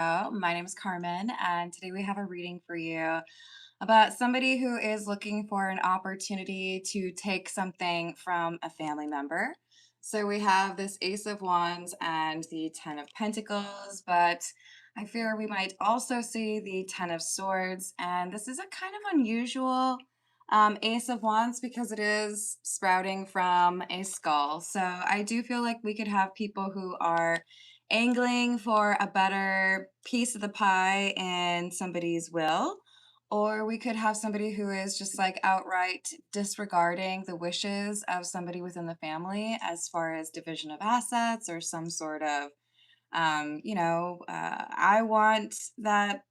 My name is Carmen, and today we have a reading for you about somebody who is looking for an opportunity to take something from a family member. So we have this Ace of Wands and the Ten of Pentacles, but I fear we might also see the Ten of Swords. And this is a kind of unusual Ace of Wands because it is sprouting from a skull. So I do feel like we could have people who are angling for a better piece of the pie in somebody's will. Or we could have somebody who is just like outright disregarding the wishes of somebody within the family as far as division of assets or some sort of, I want that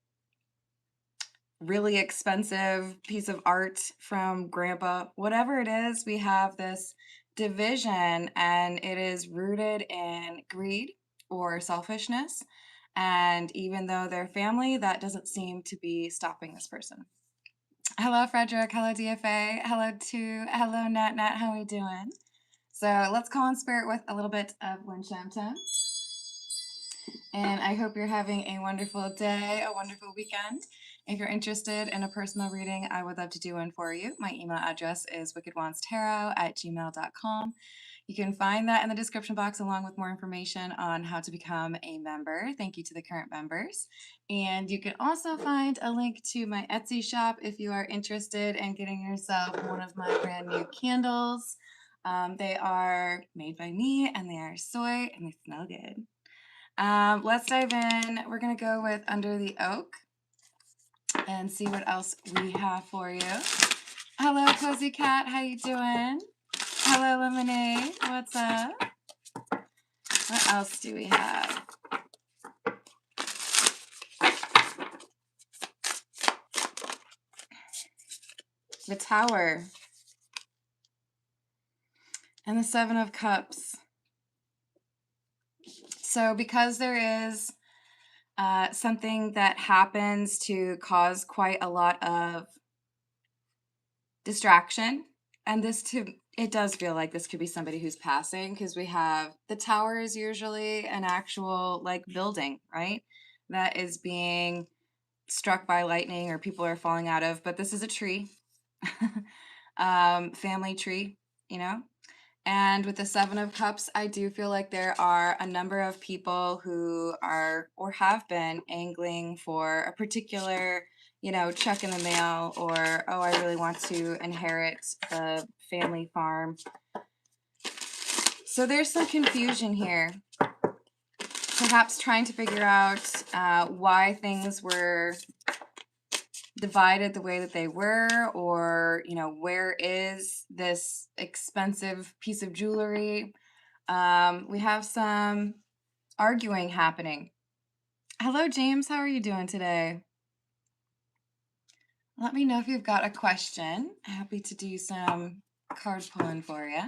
really expensive piece of art from grandpa. Whatever it is, we have this division and it is rooted in greed or selfishness. And even though they're family, that doesn't seem to be stopping this person. Hello, Frederick. Hello, DFA. Hello, Nat Nat. How are we doing? So let's call on spirit with a little bit of Winchamton. And I hope you're having a wonderful day, a wonderful weekend. If you're interested in a personal reading, I would love to do one for you. My email address is wickedwandstarot@gmail.com. You can find that in the description box along with more information on how to become a member. Thank you to the current members. And you can also find a link to my Etsy shop if you are interested in getting yourself one of my brand new candles. They are made by me and they are soy and they smell good. Let's dive in. We're going to go with Under the Oak and see what else we have for you. Hello, Cozy Cat. How you doing? Hello, Lemonade. What's up? What else do we have? The Tower and the Seven of Cups. So because there is something that happens to cause quite a lot of distraction, and it does feel like this could be somebody who's passing because we have the tower is usually an actual like building, right? That is being struck by lightning or people are falling out of, but this is a tree, family tree, you know? And with the Seven of Cups, I do feel like there are a number of people who are or have been angling for a particular, check in the mail or, oh, I really want to inherit the family farm. So there's some confusion here. Perhaps trying to figure out why things were divided the way that they were, or where is this expensive piece of jewelry. We have some arguing happening. Hello, James. How are you doing today? Let me know if you've got a question. Happy to do some card pulling for you.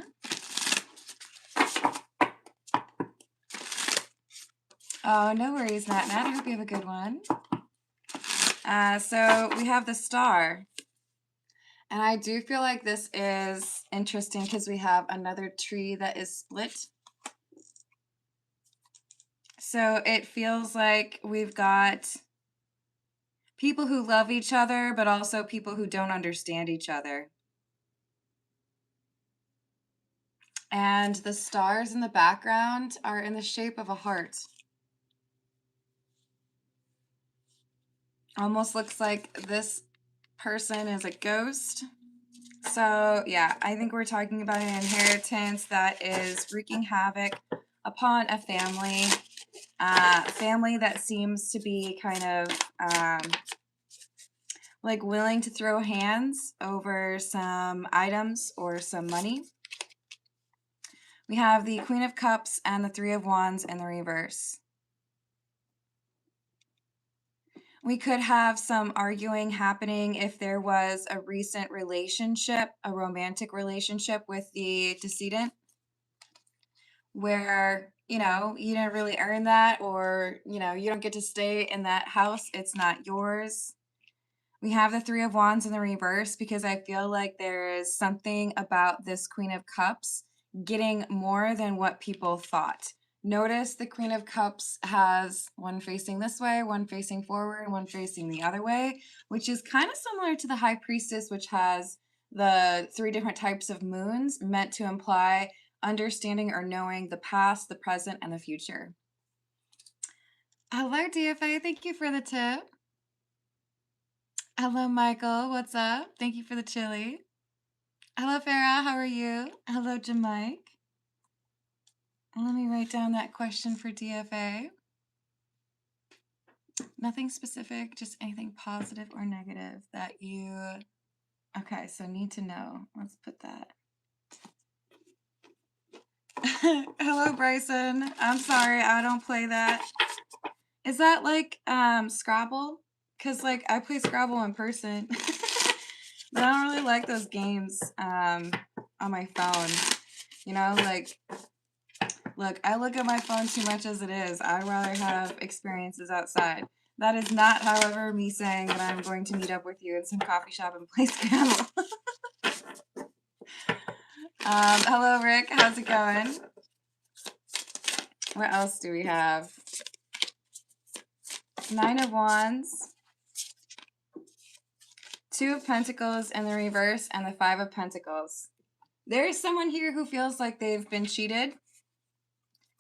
Oh, no worries, Nat Nat. I hope you have a good one. So we have the Star. And I do feel like this is interesting because we have another tree that is split. So it feels like we've got people who love each other, but also people who don't understand each other. And the stars in the background are in the shape of a heart. Almost looks like this person is a ghost. So yeah, I think we're talking about an inheritance that is wreaking havoc upon a family. Family that seems to be kind of like willing to throw hands over some items or some money. We have the Queen of Cups and the Three of Wands in the reverse. We could have some arguing happening if there was a recent relationship, a romantic relationship with the decedent, where, you didn't really earn that, or, you don't get to stay in that house. It's not yours. We have the Three of Wands in the reverse because I feel like there is something about this Queen of Cups getting more than what people thought. Notice the Queen of Cups has one facing this way, one facing forward, and one facing the other way, which is kind of similar to the High Priestess, which has the 3 different types of moons meant to imply understanding or knowing the past, the present, and the future. Hello, DFA. Thank you for the tip. Hello, Michael. What's up? Thank you for the chili. Hello, Farah. How are you? Hello, Jamike. Let me write down that question for DFA. Nothing specific, just anything positive or negative that you... Okay, so need to know. Let's put that. Hello, Bryson. I'm sorry, I don't play that. Is that like Scrabble? Because like I play Scrabble in person. But I don't really like those games on my phone. You know, like, look, I look at my phone too much as it is. I'd rather have experiences outside. That is not, however, me saying that I'm going to meet up with you in some coffee shop and play Scrabble. Hello, Rick. How's it going? What else do we have? 9 of Wands, 2 of Pentacles in the reverse, and the 5 of Pentacles. There is someone here who feels like they've been cheated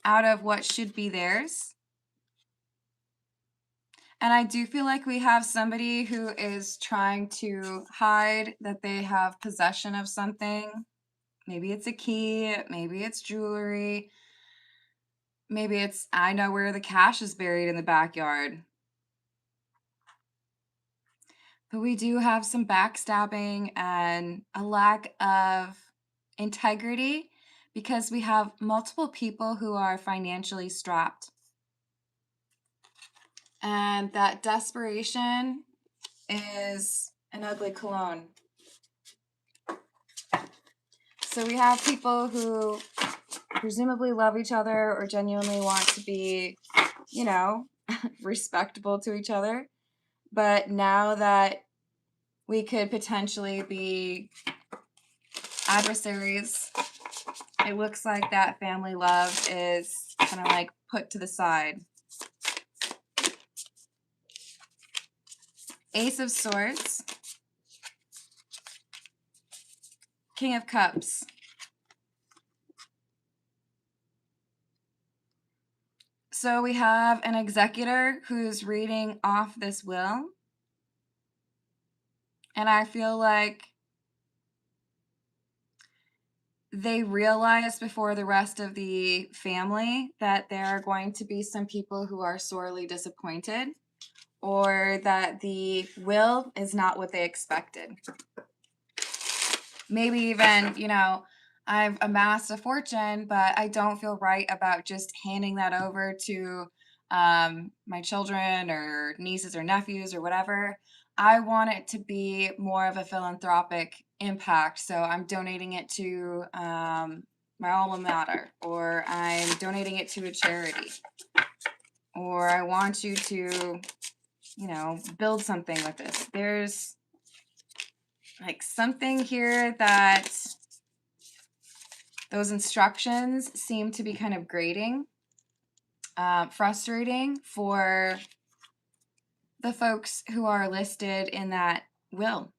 out of what should be theirs. And I do feel like we have somebody who is trying to hide that they have possession of something. Maybe it's a key, maybe it's jewelry, maybe it's, I know where the cash is buried in the backyard. But we do have some backstabbing and a lack of integrity because we have multiple people who are financially strapped. And that desperation is an ugly cologne. So we have people who presumably love each other or genuinely want to be, you know, respectable to each other. But now that we could potentially be adversaries, it looks like that family love is kind of like put to the side. Ace of Swords, King of Cups. So we have an executor who's reading off this will. And I feel like they realize before the rest of the family that there are going to be some people who are sorely disappointed or that the will is not what they expected. Maybe even, you know, I've amassed a fortune, but I don't feel right about just handing that over to my children or nieces or nephews or whatever. I want it to be more of a philanthropic impact. So I'm donating it to my alma mater, or I'm donating it to a charity, or I want you to, you know, build something with this. There's like something here that those instructions seem to be kind of grating, frustrating for the folks who are listed in that will.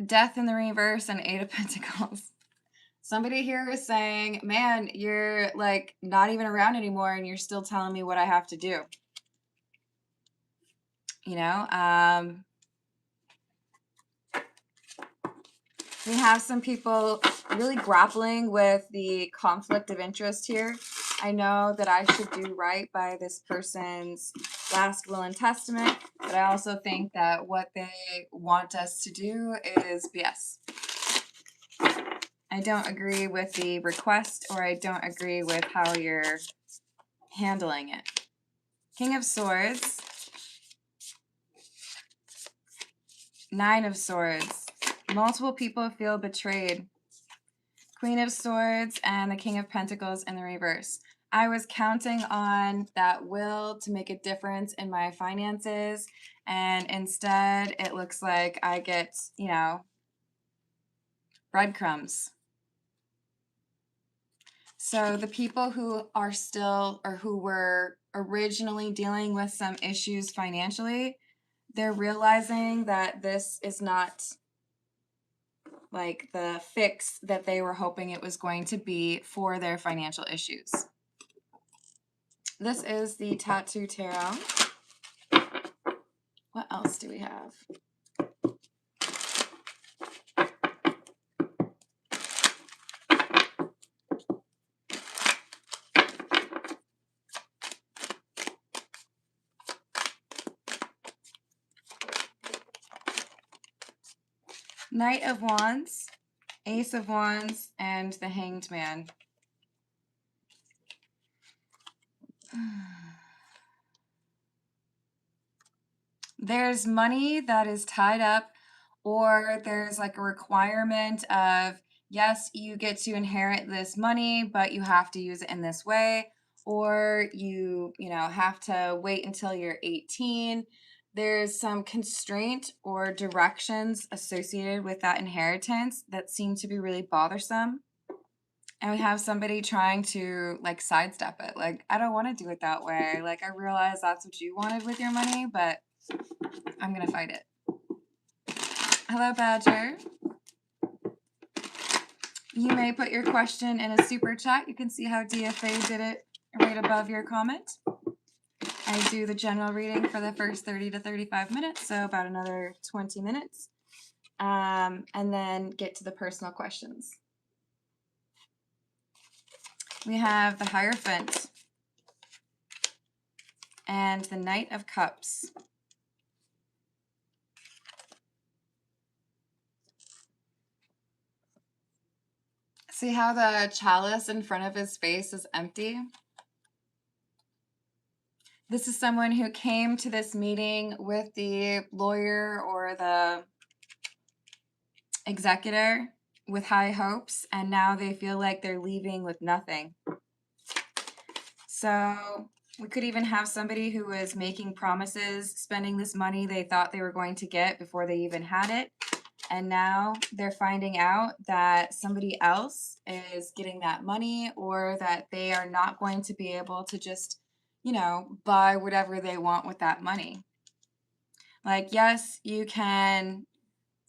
Death in the reverse and 8 of Pentacles. Somebody here is saying, man, you're like not even around anymore and you're still telling me what I have to do. You know, we have some people really grappling with the conflict of interest here. I know that I should do right by this person's last will and testament, but I also think that what they want us to do is BS. I don't agree with the request, or I don't agree with how you're handling it. King of Swords, 9 of Swords. Multiple people feel betrayed. Queen of Swords and the King of Pentacles in the reverse. I was counting on that will to make a difference in my finances, and instead it looks like I get, you know, breadcrumbs. So the people who are still or who were originally dealing with some issues financially, they're realizing that this is not like the fix that they were hoping it was going to be for their financial issues. This is the Tattoo Tarot. What else do we have? Knight of Wands, Ace of Wands, and the Hanged Man. There's money that is tied up, or there's like a requirement of, yes, you get to inherit this money, but you have to use it in this way, or you know, have to wait until you're 18. There's some constraint or directions associated with that inheritance that seem to be really bothersome. And we have somebody trying to like sidestep it. Like, I don't want to do it that way. Like, I realize that's what you wanted with your money, but I'm going to fight it. Hello, Badger. You may put your question in a super chat. You can see how DFA did it right above your comment. I do the general reading for the first 30 to 35 minutes, so about another 20 minutes, and then get to the personal questions. We have the Hierophant and the Knight of Cups. See how the chalice in front of his face is empty? This is someone who came to this meeting with the lawyer or the executor with high hopes, and now they feel like they're leaving with nothing. So we could even have somebody who was making promises, spending this money they thought they were going to get before they even had it. And now they're finding out that somebody else is getting that money, or that they are not going to be able to just, you know, buy whatever they want with that money. Like, yes, you can,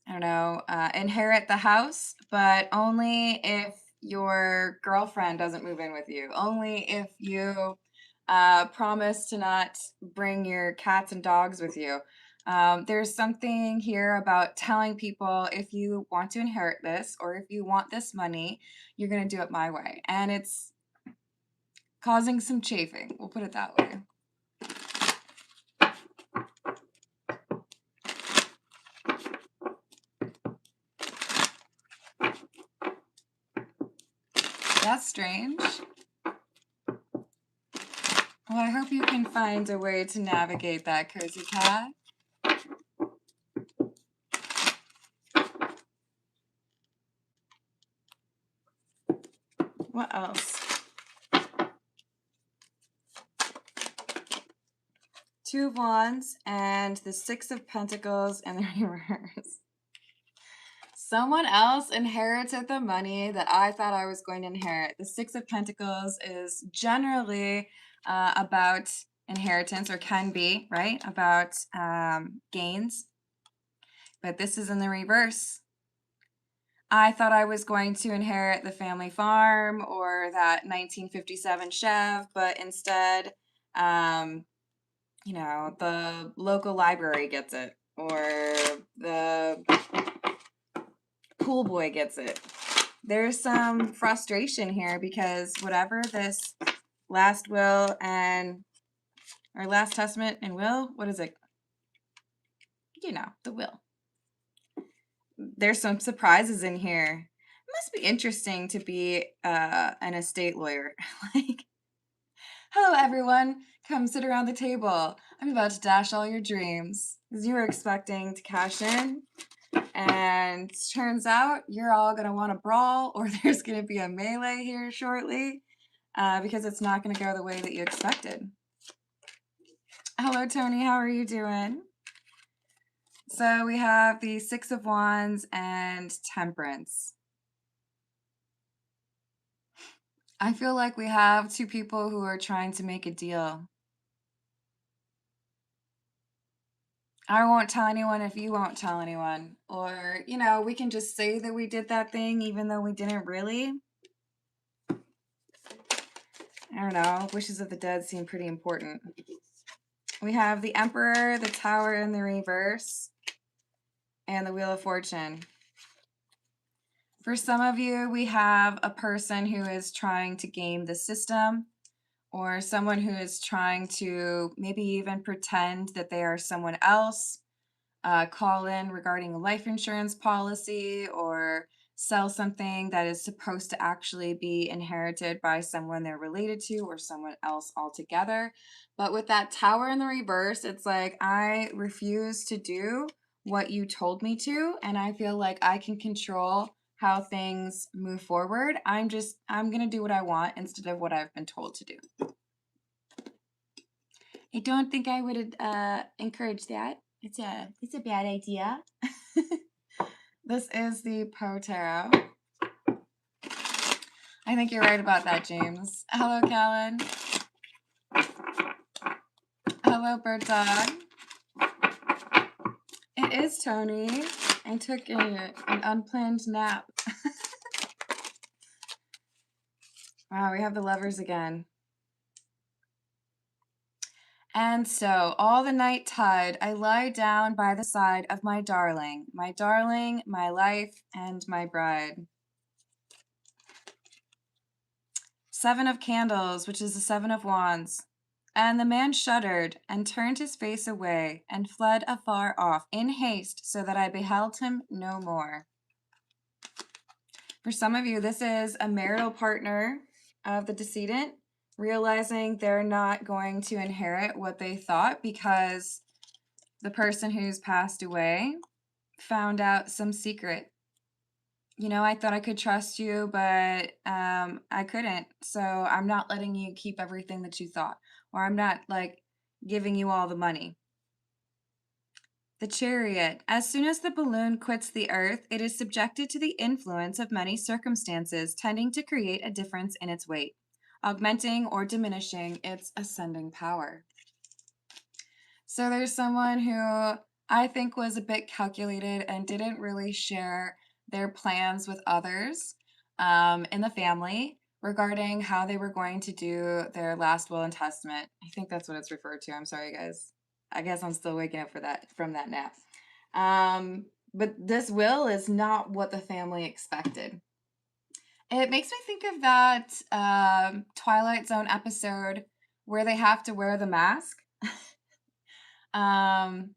I don't know, inherit the house, but only if your girlfriend doesn't move in with you. Only if you promise to not bring your cats and dogs with you. There's something here about telling people, if you want to inherit this or if you want this money, you're going to do it my way. And it's causing some chafing. We'll put it that way. That's strange. Well, I hope you can find a way to navigate that, Cozy Cat. What else? Two of Wands and the Six of Pentacles in the reverse. Someone else inherited the money that I thought I was going to inherit. The Six of Pentacles is generally about inheritance, or can be, right? About gains. But this is in the reverse. I thought I was going to inherit the family farm or that 1957 Chev, but instead, you know, the local library gets it, or the pool boy gets it. There's some frustration here because whatever this last will and, or last testament and will, what is it? You know, the will. There's some surprises in here. It must be interesting to be an estate lawyer. Like, hello everyone, come sit around the table. I'm about to dash all your dreams. Because you were expecting to cash in, and turns out you're all going to want to brawl, or there's going to be a melee here shortly, because it's not going to go the way that you expected. Hello, Tony. How are you doing? So we have the Six of Wands and Temperance. I feel like we have two people who are trying to make a deal. I won't tell anyone if you won't tell anyone. Or, we can just say that we did that thing even though we didn't really. I don't know. Wishes of the dead seem pretty important. We have the Emperor, the Tower in the reverse, and the Wheel of Fortune. For some of you, we have a person who is trying to game the system, or someone who is trying to maybe even pretend that they are someone else, call in regarding a life insurance policy, or sell something that is supposed to actually be inherited by someone they're related to or someone else altogether. But with that Tower in the reverse, it's like, I refuse to do what you told me to, and I feel like I can control how things move forward. I'm going to do what I want instead of what I've been told to do. I don't think I would encourage that. It's a bad idea. This is the Poe Tarot. I think you're right about that, James. Hello, Callan. Hello, Bird Dog. It is Tony. I took an unplanned nap. Wow, we have the Lovers again. And so, all the night tide, I lie down by the side of my darling, my life, and my bride. Seven of Candles, which is the Seven of Wands. And the man shuddered, and turned his face away, and fled afar off, in haste, so that I beheld him no more. For some of you, this is a marital partner of the decedent, realizing they're not going to inherit what they thought because the person who's passed away found out some secret. I thought I could trust you, but I couldn't. So I'm not letting you keep everything that you thought, or I'm not giving you all the money. The Chariot. As soon as the balloon quits the earth, it is subjected to the influence of many circumstances, tending to create a difference in its weight, augmenting or diminishing its ascending power. So there's someone who I think was a bit calculated and didn't really share their plans with others in the family regarding how they were going to do their last will and testament. I think that's what it's referred to. I'm sorry, guys. I guess I'm still waking up from that nap. But this will is not what the family expected. It makes me think of that Twilight Zone episode where they have to wear the mask. And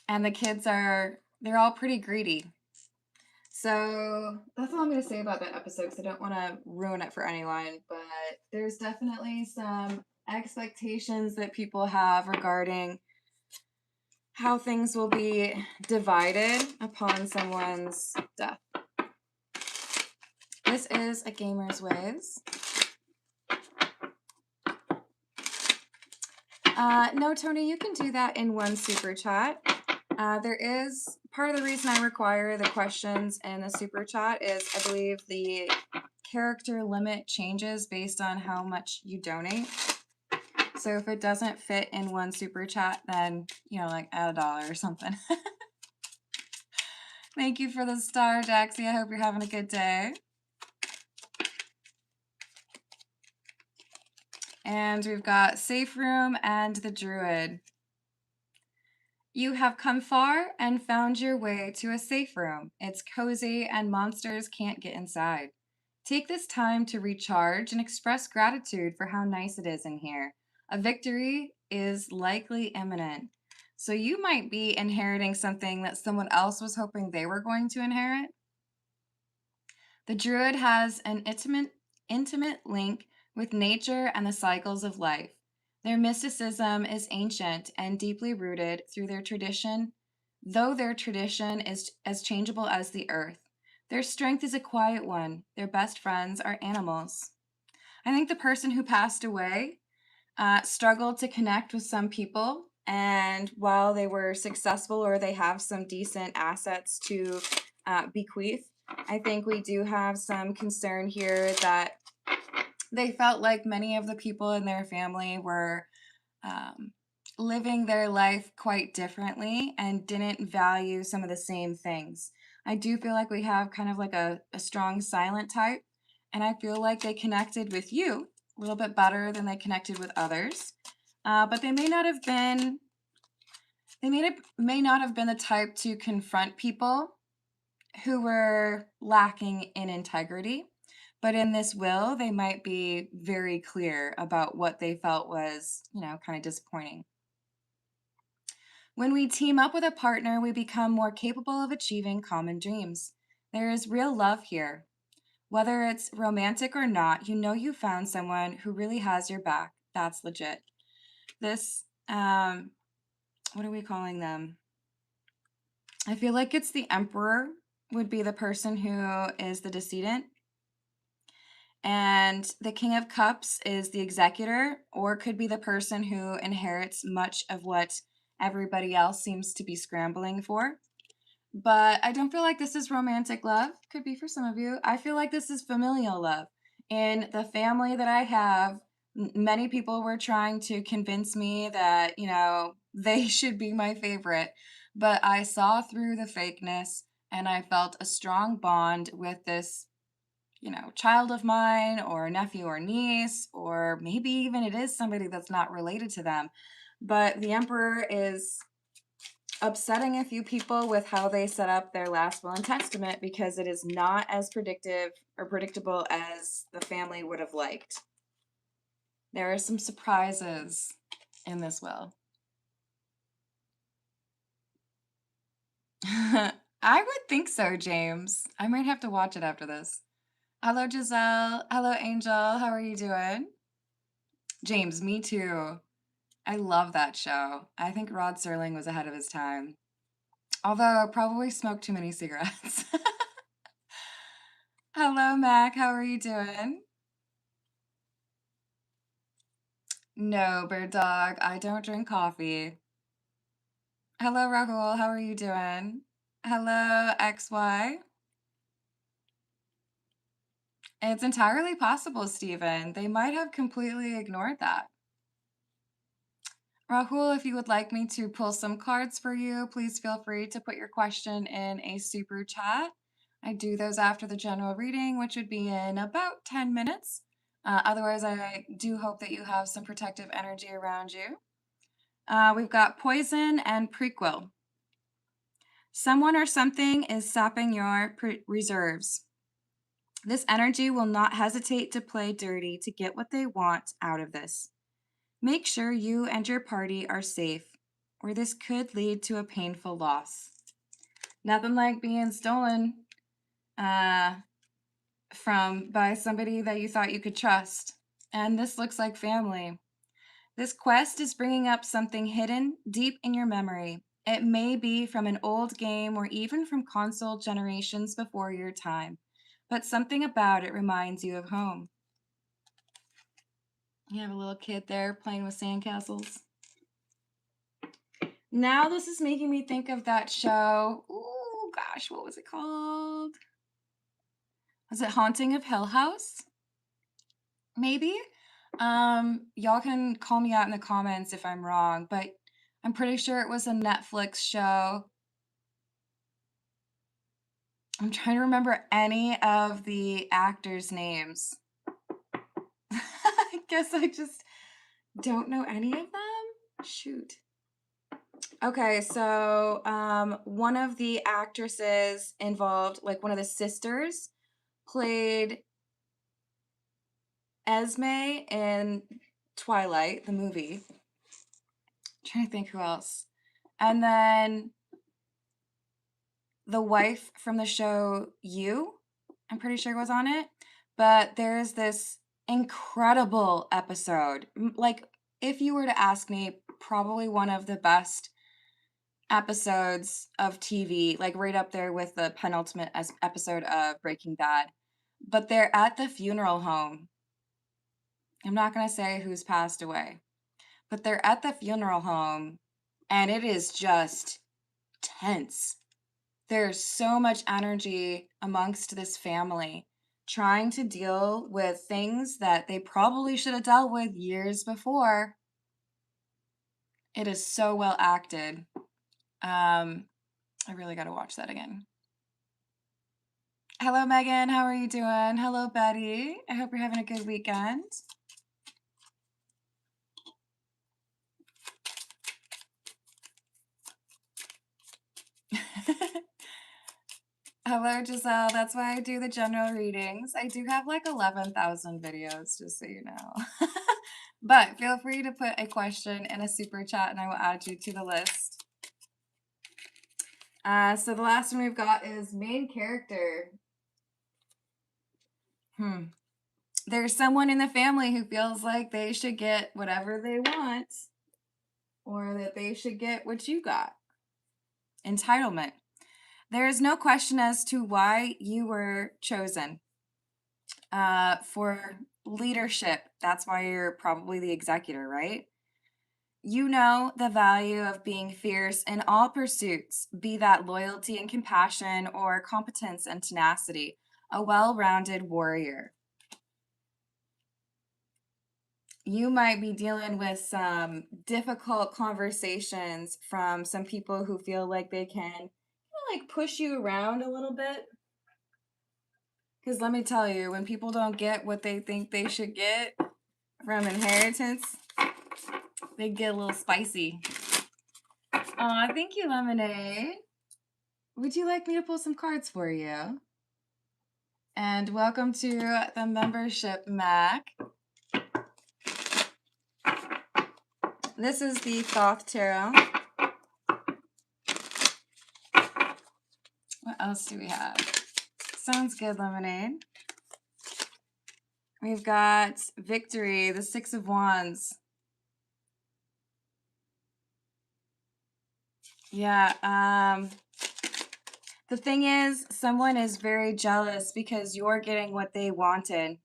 the kids they're all pretty greedy. So that's all I'm going to say about that episode because I don't want to ruin it for anyone. But there's definitely some expectations that people have regarding how things will be divided upon someone's death. This is A Gamer's Ways. No, Tony, you can do that in one super chat. There is part of the reason I require the questions in the super chat is I believe the character limit changes based on how much you donate. So if it doesn't fit in one super chat, then, add $1 or something. Thank you for the star, Jaxie. I hope you're having a good day. And we've got Safe Room and the Druid. You have come far and found your way to a safe room. It's cozy and monsters can't get inside. Take this time to recharge and express gratitude for how nice it is in here. A victory is likely imminent. So you might be inheriting something that someone else was hoping they were going to inherit. The Druid has an intimate link with nature and the cycles of life. Their mysticism is ancient and deeply rooted through their tradition, though their tradition is as changeable as the earth. Their strength is a quiet one. Their best friends are animals. I think the person who passed away struggled to connect with some people, and while they were successful or they have some decent assets to bequeath, I think we do have some concern here that they felt like many of the people in their family were um, living their life quite differently and didn't value some of the same things. I do feel like we have kind of like a strong silent type, and I feel like they connected with you a little bit better than they connected with others. But they may not have been, may not have been the type to confront people who were lacking in integrity. But in this will, they might be very clear about what they felt was, kind of disappointing. When we team up with a partner, we become more capable of achieving common dreams. There is real love here. Whether it's romantic or not, you know you found someone who really has your back. That's legit. This, what are we calling them? I feel like it's the Emperor would be the person who is the decedent. And the King of Cups is the executor, or could be the person who inherits much of what everybody else seems to be scrambling for. But I don't feel like this is romantic love. Could be for some of you. I feel like this is familial love. In the family that I have, many people were trying to convince me that, they should be my favorite. But I saw through the fakeness and I felt a strong bond with this, child of mine or nephew or niece, or maybe even it is somebody that's not related to them. But the Emperor is upsetting a few people with how they set up their last will and testament because it is not as predictive or predictable as the family would have liked. There are some surprises in this will. I would think so, James. I might have to watch it after this. Hello, Giselle. Hello, Angel. How are you doing? James, me too. I love that show. I think Rod Serling was ahead of his time. Although I probably smoked too many cigarettes. Hello, Mac. How are you doing? No, Bird Dog. I don't drink coffee. Hello, Rahul. How are you doing? Hello, XY. It's entirely possible, Stephen. They might have completely ignored that. Rahul, if you would like me to pull some cards for you, please feel free to put your question in a super chat. I do those after the general reading, which would be in about 10 minutes. Otherwise, I do hope that you have some protective energy around you. We've got poison and prequel. Someone or something is sapping your reserves. This energy will not hesitate to play dirty to get what they want out of this. Make sure you and your party are safe, or this could lead to a painful loss. Nothing like being stolen from by somebody that you thought you could trust. And this looks like family. This quest is bringing up something hidden deep in your memory. It may be from an old game or even from console generations before your time, but something about it reminds you of home. You have a little kid there playing with sandcastles. Now this is making me think of that show. Ooh, gosh, what was it called? Was it Haunting of Hill House? Maybe? Y'all can call me out in the comments if I'm wrong, but I'm pretty sure it was a Netflix show. I'm trying to remember any of the actors' names. I guess I just don't know any of them. Shoot. Okay, so one of the actresses involved, like one of the sisters, played Esme in Twilight, the movie. I'm trying to think who else. And then the wife from the show You, I'm pretty sure was on it. But there's this incredible episode. Like, if you were to ask me, probably one of the best episodes of TV, like right up there with the penultimate episode of Breaking Bad. But they're at the funeral home. I'm not going to say who's passed away, but they're at the funeral home and it is just tense. There's so much energy amongst this family trying to deal with things that they probably should have dealt with years before. It is so well acted. I really got to watch that again. Hello, Megan. How are you doing? Hello, Betty. I hope you're having a good weekend. Hello, Giselle. That's why I do the general readings. I do have like 11,000 videos, just so you know. But feel free to put a question in a super chat and I will add you to the list. So the last one we've got is main character. There's someone in the family who feels like they should get whatever they want or that they should get what you got. Entitlement. There is no question as to why you were chosen for leadership. That's why you're probably the executor, right? You know the value of being fierce in all pursuits, be that loyalty and compassion or competence and tenacity, a well-rounded warrior. You might be dealing with some difficult conversations from some people who feel like they can like push you around a little bit. Because let me tell you, when people don't get what they think they should get from inheritance, they get a little spicy. Aw, thank you, Lemonade. Would you like me to pull some cards for you? And welcome to the membership, Mac. This is the Thoth Tarot. What else do we have? Sounds good, Lemonade. We've got Victory, the Six of Wands. Yeah, the thing is, someone is very jealous because you're getting what they wanted.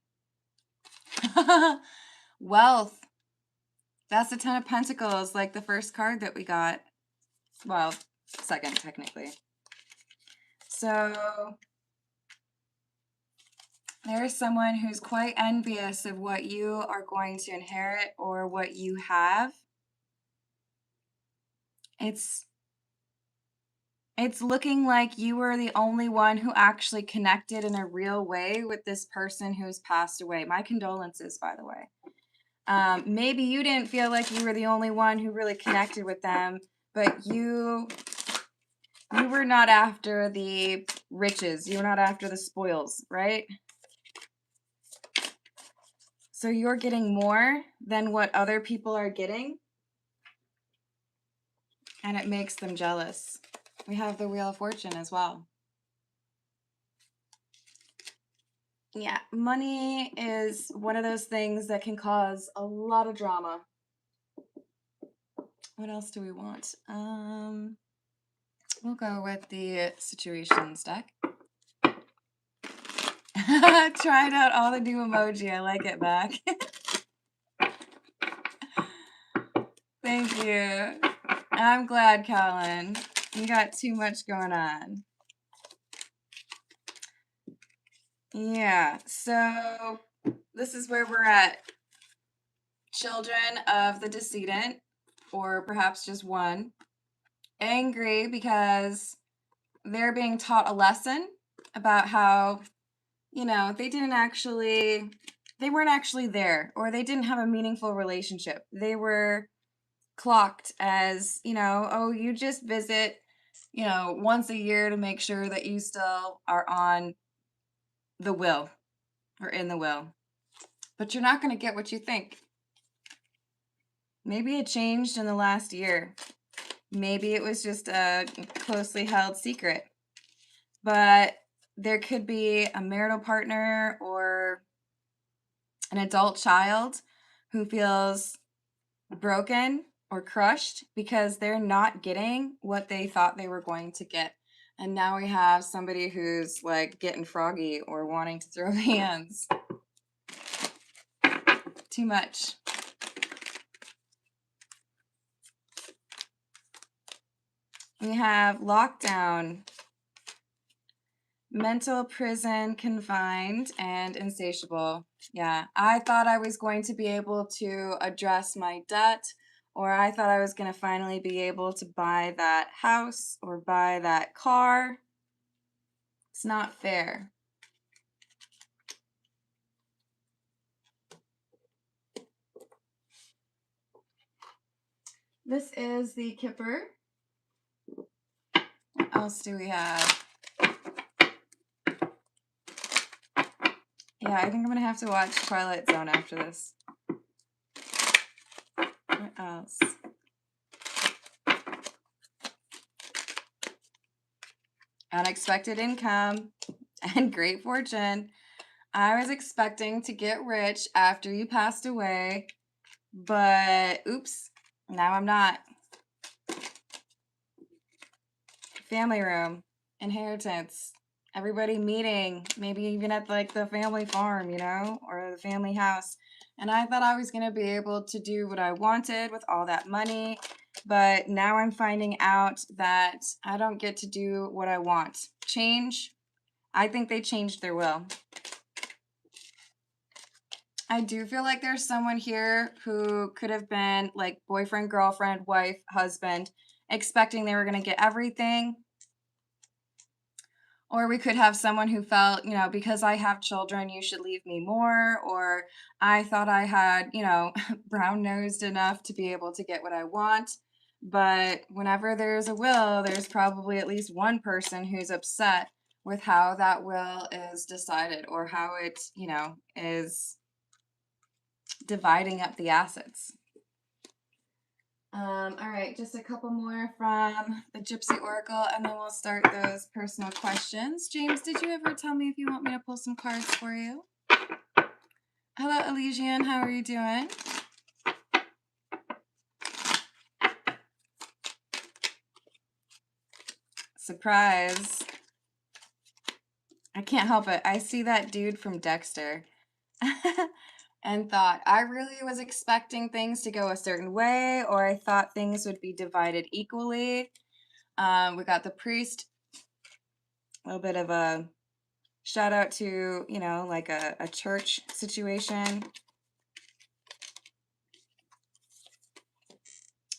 Wealth. That's the Ten of Pentacles, like the first card that we got. Well, second, technically. So there's someone who's quite envious of what you are going to inherit or what you have. It's looking like you were the only one who actually connected in a real way with this person who's passed away. My condolences, by the way. Maybe you didn't feel like you were the only one who really connected with them, but you were not after the riches. You were not after the spoils, right? So you're getting more than what other people are getting, and it makes them jealous. We have the Wheel of Fortune as well. Yeah, money is one of those things that can cause a lot of drama. What else do we want? We'll go with the Situations deck. Tried out all the new emoji. I like it, Mac. Thank you. I'm glad, Colin. You got too much going on. Yeah, so this is where we're at. Children of the decedent, or perhaps just one, angry because they're being taught a lesson about how, they weren't actually there, or they didn't have a meaningful relationship. They were clocked as, oh, you just visit, once a year to make sure that you still are on the will or in the will. But you're not going to get what you think. Maybe it changed in the last year. Maybe it was just a closely held secret. But there could be a marital partner or an adult child who feels broken or crushed because they're not getting what they thought they were going to get. And now we have somebody who's like getting froggy or wanting to throw hands. Too much. We have lockdown. Mental prison, confined, and insatiable. Yeah, I thought I was going to be able to address my debt, or I thought I was going to finally be able to buy that house or buy that car. It's not fair. This is the Kipper. What else do we have? Yeah, I think I'm going to have to watch Twilight Zone after this. What else? Unexpected income and great fortune. I was expecting to get rich after you passed away, but oops, now I'm not. Family room, inheritance, everybody meeting, maybe even at like the family farm, you know, or the family house. And I thought I was going to be able to do what I wanted with all that money, but now I'm finding out that I don't get to do what I want. Change? I think they changed their will. I do feel like there's someone here who could have been like boyfriend, girlfriend, wife, husband, expecting they were going to get everything. Or we could have someone who felt, you know, because I have children, you should leave me more. Or I thought I had, you know, brown nosed enough to be able to get what I want. But whenever there's a will, there's probably at least one person who's upset with how that will is decided or how it, you know, is dividing up the assets. All right, just a couple more from the Gypsy Oracle, and then we'll start those personal questions. James, did you ever tell me if you want me to pull some cards for you? Hello, Elysian. How are you doing? Surprise. I can't help it. I see that dude from Dexter and thought, I really was expecting things to go a certain way, or I thought things would be divided equally. We got the priest, a little bit of a shout out to, you know, like a church situation.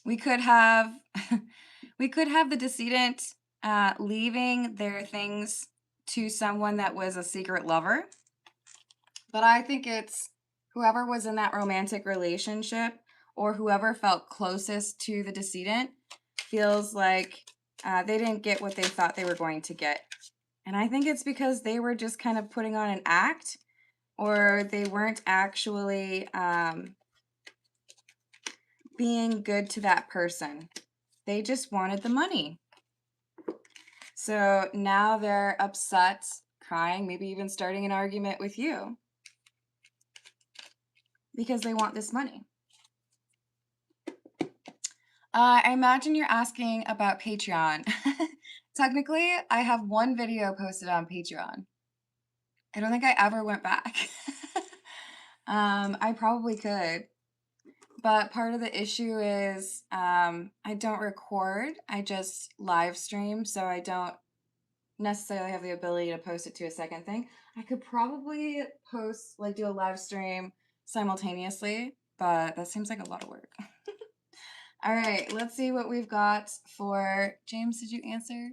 We could have we could have the decedent leaving their things to someone that was a secret lover. But I think it's whoever was in that romantic relationship or whoever felt closest to the decedent feels like they didn't get what they thought they were going to get. And I think it's because they were just kind of putting on an act, or they weren't actually being good to that person. They just wanted the money. So now they're upset, crying, maybe even starting an argument with you because they want this money. I imagine you're asking about Patreon. Technically, I have one video posted on Patreon. I don't think I ever went back. I probably could. But part of the issue is I don't record. I just live stream, so I don't necessarily have the ability to post it to a second thing. I could probably post, like do a live stream simultaneously, but that seems like a lot of work. All right, let's see what we've got for James. Did you answer?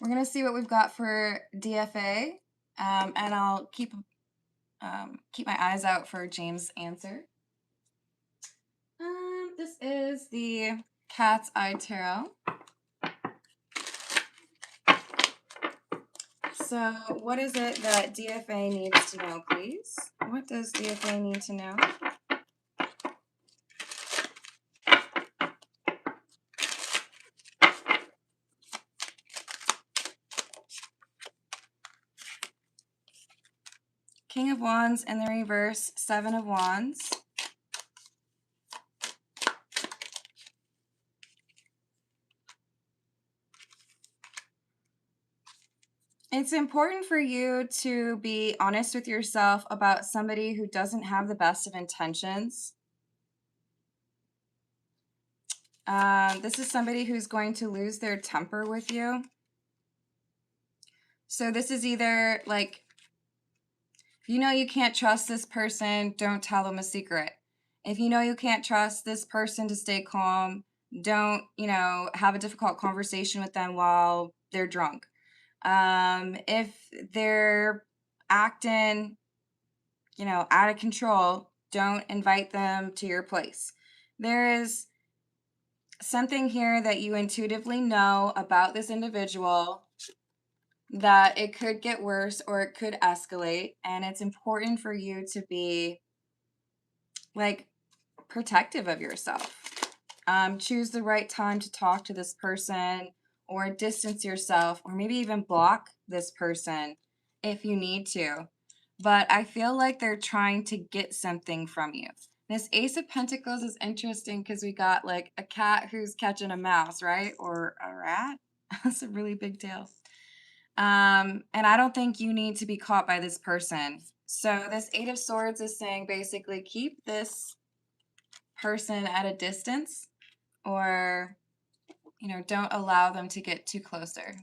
We're gonna see what we've got for DFA, and I'll keep my eyes out for James' answer. This is the Cat's Eye Tarot. So, what is it that DFA needs to know, please? What does DFA need to know? King of Wands in the reverse, Seven of Wands. It's important for you to be honest with yourself about somebody who doesn't have the best of intentions. This is somebody who's going to lose their temper with you. So this is either like, if you know you can't trust this person, don't tell them a secret. If you know you can't trust this person to stay calm, don't, have a difficult conversation with them while they're drunk. If they're acting, out of control, don't invite them to your place. There is something here that you intuitively know about this individual that it could get worse or it could escalate, and it's important for you to be like protective of yourself. Choose the right time to talk to this person, or distance yourself, or maybe even block this person if you need to. But I feel like they're trying to get something from you. This Ace of Pentacles is interesting because we got like a cat who's catching a mouse, right? Or a rat. That's a really big tail. And I don't think you need to be caught by this person. So this Eight of Swords is saying basically keep this person at a distance, or, don't allow them to get too closer.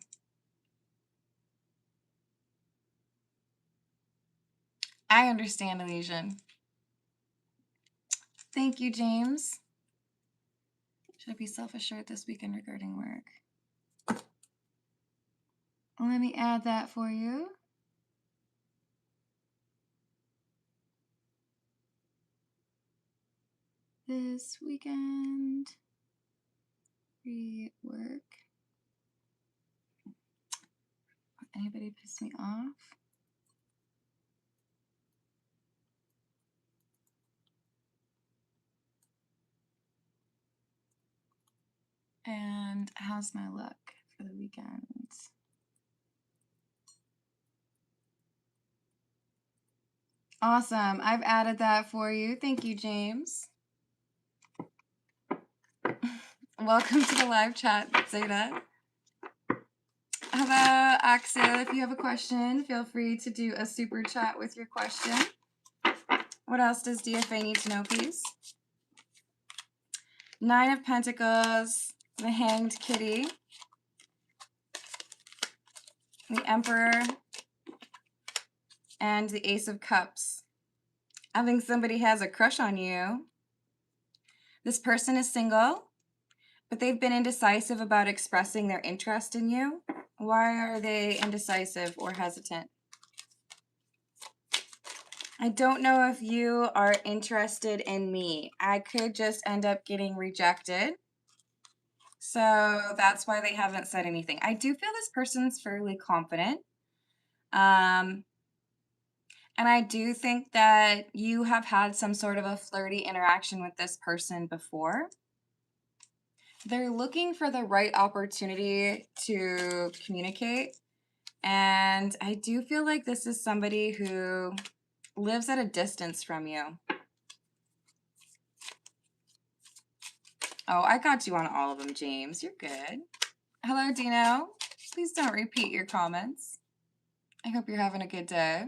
I understand, Elysian. Thank you, James. Should I be self-assured this weekend regarding work? Let me add that for you. This weekend, free work. Anybody piss me off? And how's my luck for the weekend? Awesome. I've added that for you. Thank you, James. Welcome to the live chat, Zeta. Hello, Axel. If you have a question, feel free to do a super chat with your question. What else does DFA need to know, please? Nine of Pentacles, the Hanged Kitty, the Emperor, and the Ace of Cups. I think somebody has a crush on you. This person is single, but they've been indecisive about expressing their interest in you. Why are they indecisive or hesitant? I don't know if you are interested in me. I could just end up getting rejected. So that's why they haven't said anything. I do feel this person's fairly confident. And I do think that you have had some sort of a flirty interaction with this person before. They're looking for the right opportunity to communicate. And I do feel like this is somebody who lives at a distance from you. Oh, I got you on all of them, James. You're good. Hello, Dino. Please don't repeat your comments. I hope you're having a good day.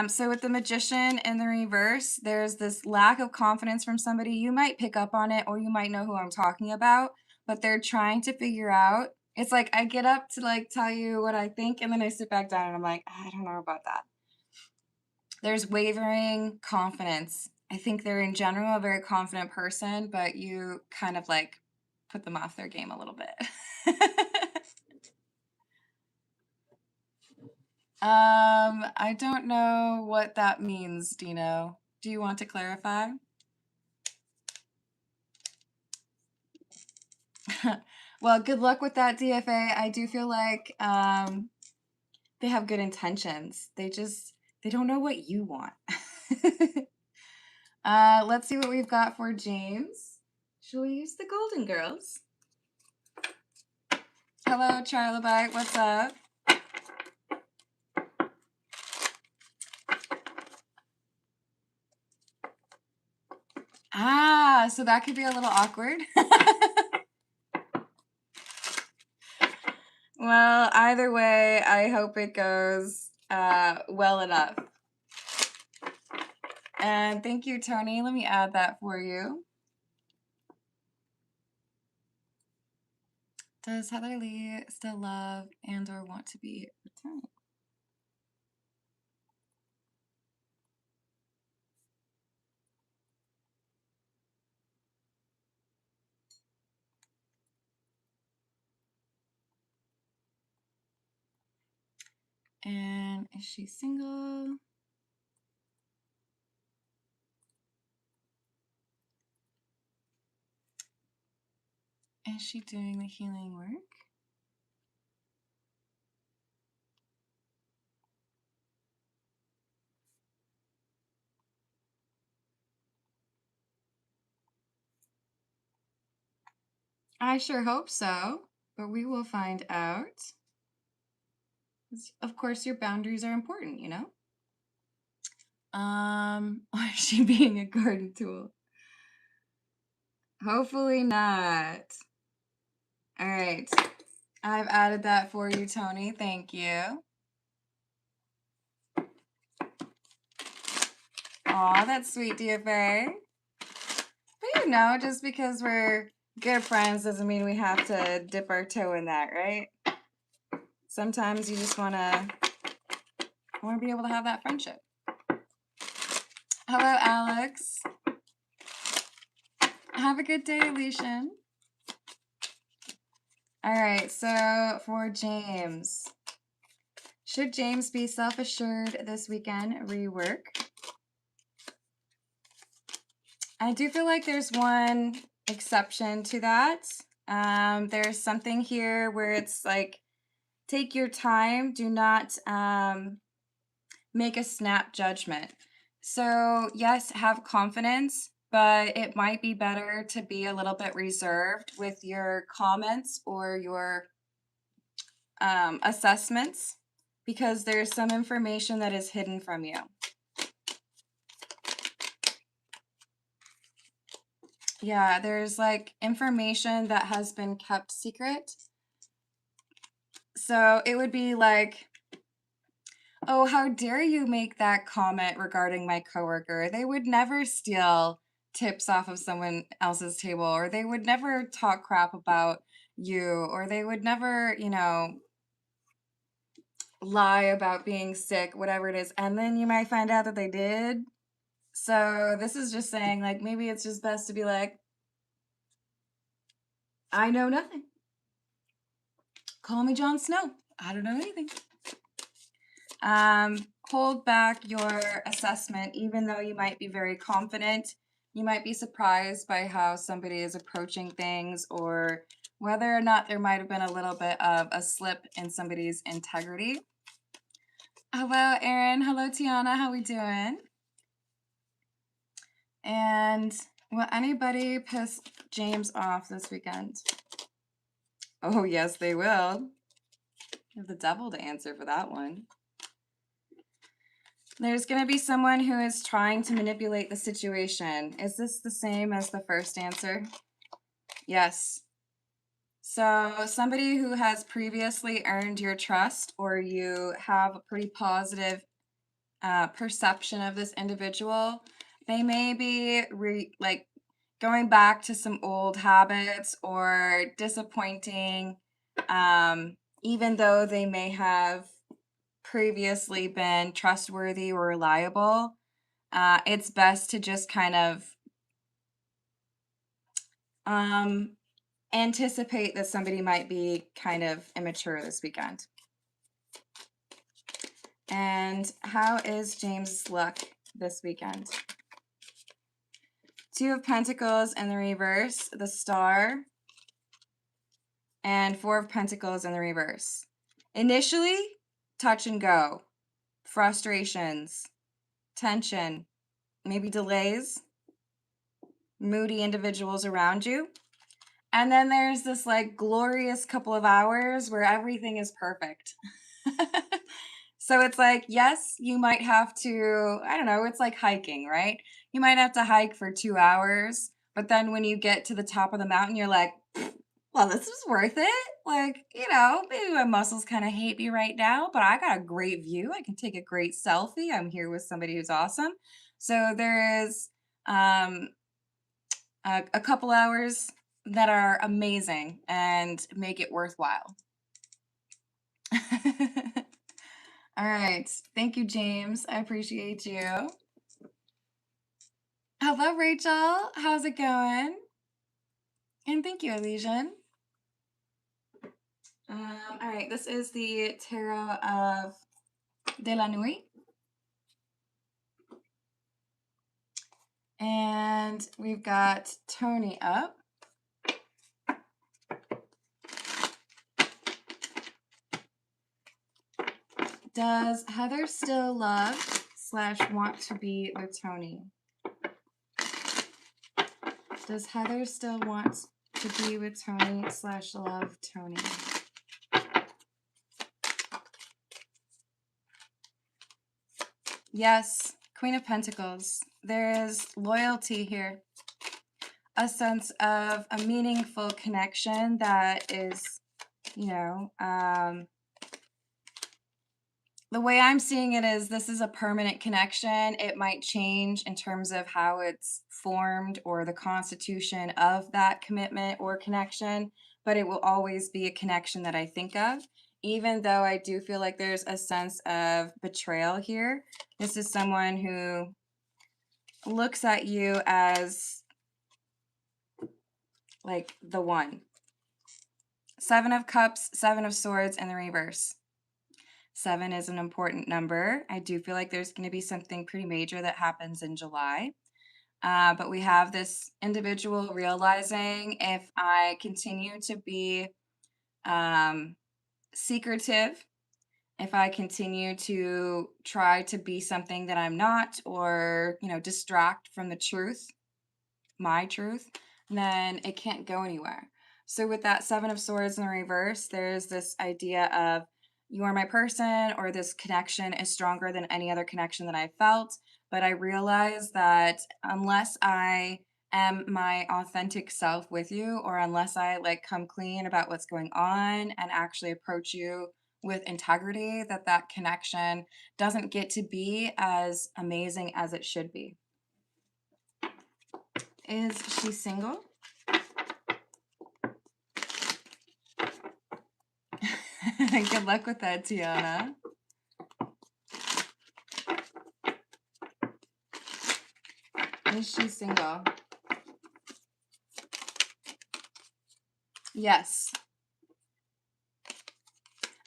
So with the Magician in the reverse, there's this lack of confidence from somebody. You might pick up on it, or you might know who I'm talking about, but they're trying to figure out. It's like I get up to like tell you what I think, and then I sit back down and I'm like, I don't know about that. There's wavering confidence. I think they're in general a very confident person, but you kind of like put them off their game a little bit. I don't know what that means, Dino. Do you want to clarify? Well, good luck with that, DFA. I do feel like they have good intentions. They don't know what you want. Let's see what we've got for James. Shall we use the Golden Girls? Hello, Charlabite. What's up? Ah, so that could be a little awkward. Well, either way, I hope it goes well enough. And thank you, Tony. Let me add that for you. Does Heather Lee still love and or want to be returned? And is she single? Is she doing the healing work? I sure hope so, but we will find out. Of course, your boundaries are important, you know? Or is she being a garden tool? Hopefully not. All right. I've added that for you, Tony. Thank you. Aw, that's sweet, DFA. But you know, just because we're good friends doesn't mean we have to dip our toe in that, right? Sometimes you just wanna be able to have that friendship. Hello, Alex. Have a good day, Elysian. All right, so for James. Should James be self-assured this weekend? Rework. I do feel like there's one exception to that. There's something here where it's like, take your time. Do not make a snap judgment. So yes, have confidence, but it might be better to be a little bit reserved with your comments or your assessments because there's some information that is hidden from you. Yeah, there's like information that has been kept secret. So it would be like, oh, how dare you make that comment regarding my coworker? They would never steal tips off of someone else's table, or they would never talk crap about you, or they would never, you know, lie about being sick, whatever it is. And then you might find out that they did. So this is just saying, like, maybe it's just best to be like, I know nothing. Call me Jon Snow. I don't know anything. Hold back your assessment, even though you might be very confident. You might be surprised by how somebody is approaching things or whether or not there might have been a little bit of a slip in somebody's integrity. Hello, Erin. Hello, Tiana. How we doing? And will anybody piss James off this weekend? Oh, yes, they will. You have the devil to answer for that one. There's going to be someone who is trying to manipulate the situation. Is this the same as the first answer? Yes. So somebody who has previously earned your trust or you have a pretty positive perception of this individual, they may be like going back to some old habits or disappointing, even though they may have previously been trustworthy or reliable. It's best to just kind of anticipate that somebody might be kind of immature this weekend. And how is James' luck this weekend? Two of Pentacles in the reverse, the Star, and Four of Pentacles in the reverse. Initially, touch and go, frustrations, tension, maybe delays, moody individuals around you. And then there's this like glorious couple of hours where everything is perfect. So it's like, yes, you might have to, I don't know, it's like hiking, right? You might have to hike for 2 hours, but then when you get to the top of the mountain, you're like, well, this was worth it. Like, you know, maybe my muscles kind of hate me right now, but I got a great view. I can take a great selfie. I'm here with somebody who's awesome. So there is a couple hours that are amazing and make it worthwhile. All right. Thank you, James. I appreciate you. Hello, Rachel. How's it going? And thank you, Elysian. All right. This is the Tarot of De la Nuit. And we've got Tony up. Does Heather still love / want to be with Tony? Does Heather still want to be with Tony / love Tony? Yes, Queen of Pentacles. There is loyalty here. A sense of a meaningful connection that is, you know, the way I'm seeing it is this is a permanent connection. It might change in terms of how it's formed or the constitution of that commitment or connection, but it will always be a connection that I think of. Even though I do feel like there's a sense of betrayal here, this is someone who looks at you as like the one. 7 of Cups, 7 of Swords in the reverse. 7 is an important number. I do feel like there's going to be something pretty major that happens in July. But we have this individual realizing if I continue to be secretive, if I continue to try to be something that I'm not, or, you know, distract from the truth, my truth, then it can't go anywhere. So with that 7 of Swords in the reverse, there's this idea of you are my person, or this connection is stronger than any other connection that I felt. But I realize that unless I am my authentic self with you, or unless I like come clean about what's going on and actually approach you with integrity, that connection doesn't get to be as amazing as it should be. Is she single? Good luck with that, Tiana. Is she single? Yes.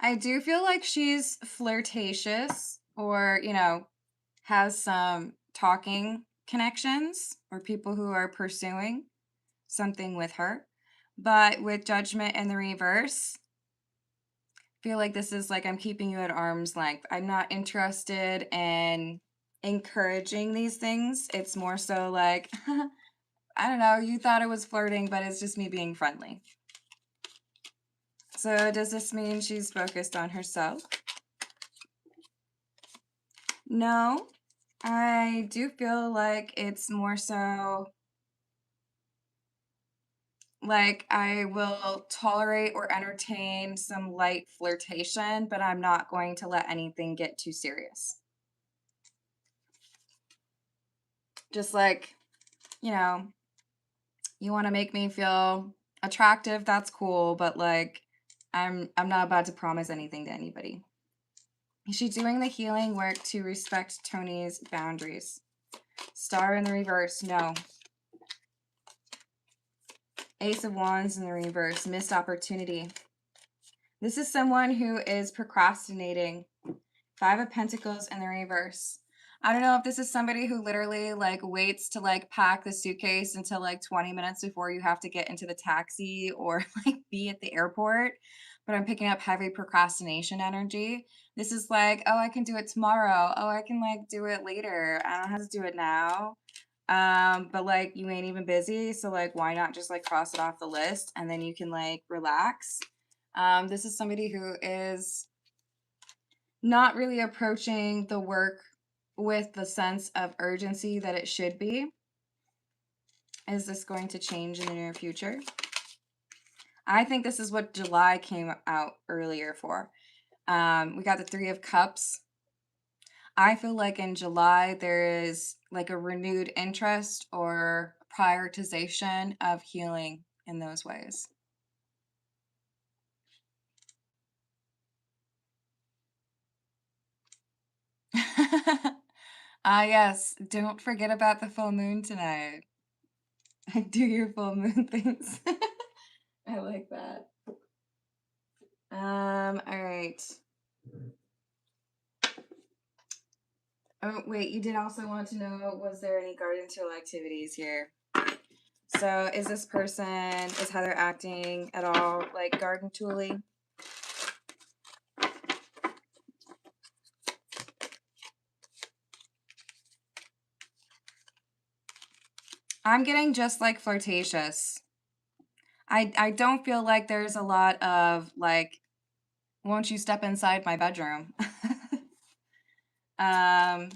I do feel like she's flirtatious, or, you know, has some talking connections, or people who are pursuing something with her. But with Judgment in the reverse, I feel like this is like I'm keeping you at arm's length. I'm not interested in encouraging these things. It's more so like, I don't know, you thought it was flirting, but it's just me being friendly. So does this mean she's focused on herself? No, I do feel like it's more so like I will tolerate or entertain some light flirtation, but I'm not going to let anything get too serious. Just like, you know, you want to make me feel attractive, that's cool, but like I'm not about to promise anything to anybody. Is she doing the healing work to respect Tony's boundaries? Star in the reverse, no. Ace of Wands in the reverse, missed opportunity. This is someone who is procrastinating. 5 of Pentacles in the reverse. I don't know if this is somebody who literally like waits to like pack the suitcase until like 20 minutes before you have to get into the taxi or like be at the airport, but I'm picking up heavy procrastination energy. This is like, oh, I can do it tomorrow. Oh, I can like do it later. I don't have to do it now. But like you ain't even busy, so like why not just like cross it off the list and then you can like relax. This is somebody who is not really approaching the work with the sense of urgency that it should be. Is this going to change in the near future? I think this is what July came out earlier for. We got the 3 of Cups. I feel like in July there is like a renewed interest or prioritization of healing in those ways. Ah, yes. Don't forget about the full moon tonight. Do your full moon things. I like that. All right. Oh, wait, you did also want to know, was there any garden tool activities here? So is Heather acting at all like garden tooly? I'm getting just like flirtatious. I don't feel like there's a lot of like, won't you step inside my bedroom? um,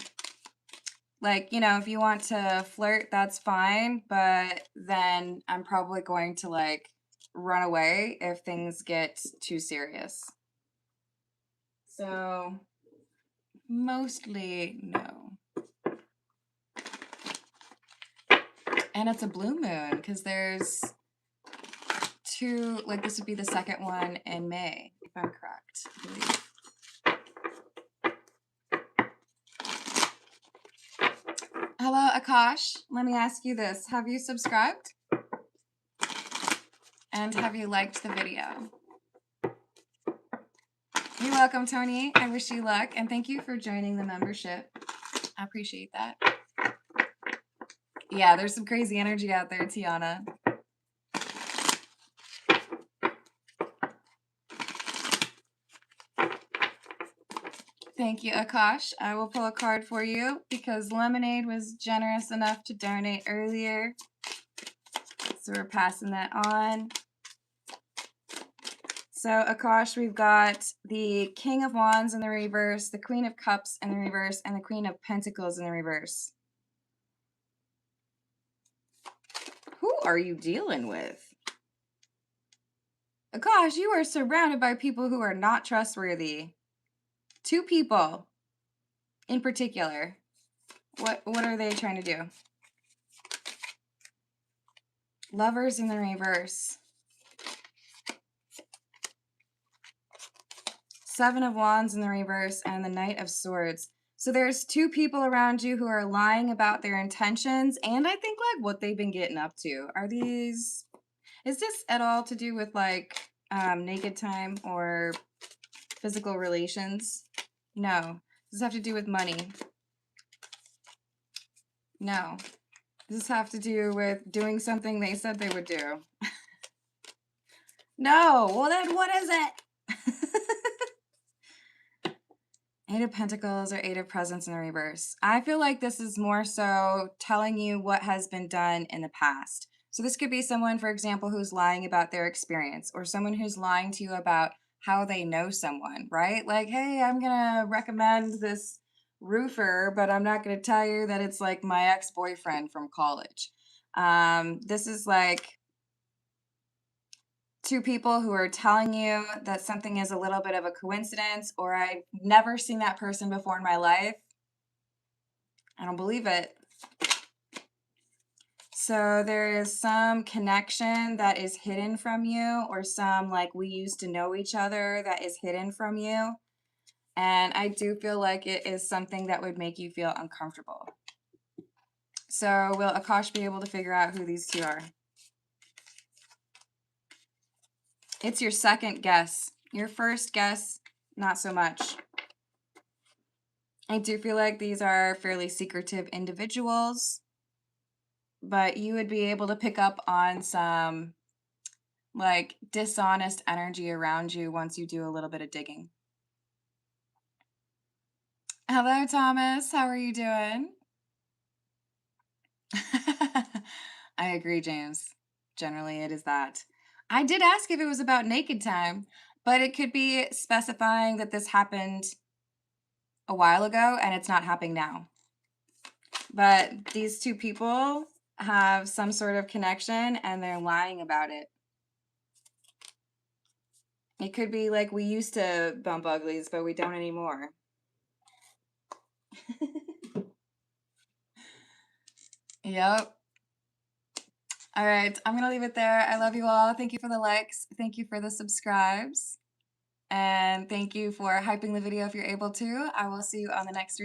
like, if you want to flirt, that's fine, but then I'm probably going to like run away if things get too serious. So, mostly no. And it's a blue moon because there's two, like this would be the second one in May, if I'm correct, I believe. Hello, Akash. Let me ask you this. Have you subscribed? And have you liked the video? You're welcome, Tony. I wish you luck. And thank you for joining the membership. I appreciate that. Yeah, there's some crazy energy out there, Tiana. Thank you, Akash. I will pull a card for you because Lemonade was generous enough to donate earlier. So we're passing that on. So, Akash, we've got the King of Wands in the reverse, the Queen of Cups in the reverse, and the Queen of Pentacles in the reverse. Who are you dealing with? Akash, you are surrounded by people who are not trustworthy. Two people in particular. What are they trying to do? Lovers in the reverse. Seven of Wands in the reverse and the Knight of Swords. So there's two people around you who are lying about their intentions and I think like what they've been getting up to. Is this at all to do with like naked time or physical relations? No. Does this have to do with money? No. Does this have to do with doing something they said they would do? No. Well, then what is it? Eight of Pentacles or Eight of Presents in the reverse. I feel like this is more so telling you what has been done in the past. So this could be someone, for example, who's lying about their experience or someone who's lying to you about how they know someone, right? Like, hey, I'm going to recommend this roofer, but I'm not going to tell you that it's like my ex-boyfriend from college. This is like two people who are telling you that something is a little bit of a coincidence or I've never seen that person before in my life. I don't believe it. So there is some connection that is hidden from you or some like we used to know each other that is hidden from you. And I do feel like it is something that would make you feel uncomfortable. So will Akash be able to figure out who these two are? It's your second guess. Your first guess, not so much. I do feel like these are fairly secretive individuals, but you would be able to pick up on some like dishonest energy around you once you do a little bit of digging. Hello, Thomas. How are you doing? I agree, James. Generally, it is that. I did ask if it was about naked time, but it could be specifying that this happened a while ago and it's not happening now. But these two people have some sort of connection and they're lying about it. It could be like we used to bump uglies, but we don't anymore. Yep. All right, I'm gonna leave it there. I love you all. Thank you for the likes. Thank you for the subscribes. And thank you for hyping the video if you're able to. I will see you on the next reading.